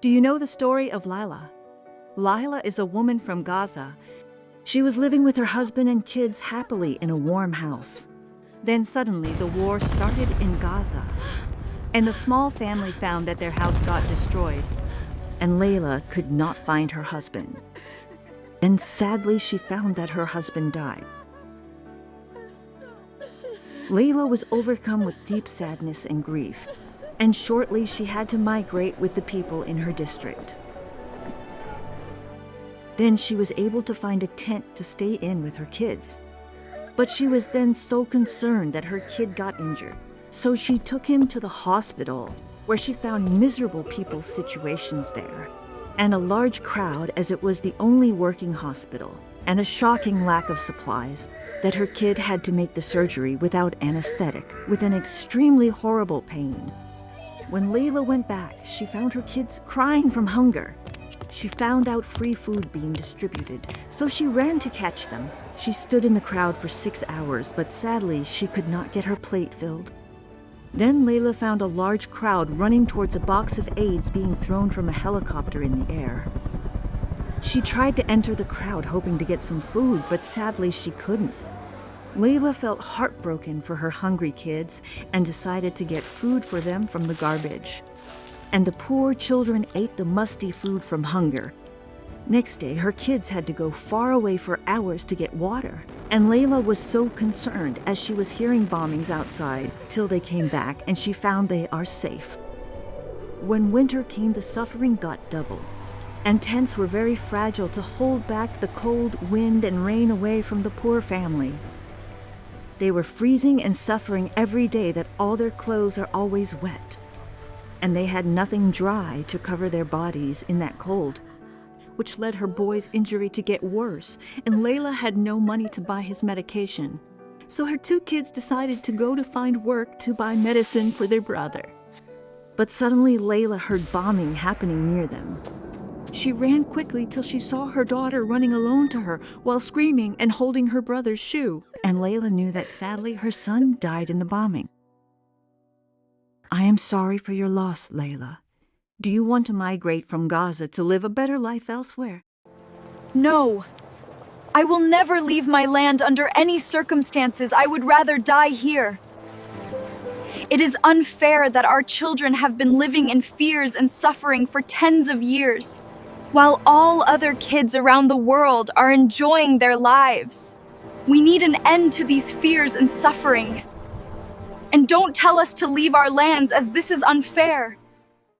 Do you know the story of Layla? Layla is a woman from Gaza. She was living with her husband and kids happily in a warm house. Then suddenly the war started in Gaza, and the small family found that their house got destroyed, and Layla could not find her husband. And sadly, she found that her husband died. Layla was overcome with deep sadness and grief, and shortly she had to migrate with the people in her district. Then she was able to find a tent to stay in with her kids. But she was then so concerned that her kid got injured, so she took him to the hospital, where she found miserable people's situations there, and a large crowd as it was the only working hospital, and a shocking lack of supplies, that her kid had to make the surgery without anesthetic, with an extremely horrible pain. When Layla went back, she found her kids crying from hunger. She found out free food being distributed, so she ran to catch them. She stood in the crowd for 6 hours, but sadly, she could not get her plate filled. Then Layla found a large crowd running towards a box of aids being thrown from a helicopter in the air. She tried to enter the crowd hoping to get some food, but sadly she couldn't. Layla felt heartbroken for her hungry kids and decided to get food for them from the garbage. And the poor children ate the musty food from hunger. Next day, her kids had to go far away for hours to get water, and Layla was so concerned as she was hearing bombings outside till they came back and she found they are safe. When winter came, the suffering got double, and tents were very fragile to hold back the cold, wind, and rain away from the poor family. They were freezing and suffering every day that all their clothes are always wet, and they had nothing dry to cover their bodies in that cold, which led her boy's injury to get worse, and Layla had no money to buy his medication. So her 2 kids decided to go to find work to buy medicine for their brother. But suddenly Layla heard bombing happening near them. She ran quickly till she saw her daughter running alone to her while screaming and holding her brother's shoe, and Layla knew that sadly her son died in the bombing. I am sorry for your loss, Layla. Do you want to migrate from Gaza to live a better life elsewhere? No. I will never leave my land under any circumstances. I would rather die here. It is unfair that our children have been living in fears and suffering for tens of years, while all other kids around the world are enjoying their lives. We need an end to these fears and suffering. And don't tell us to leave our lands, as this is unfair.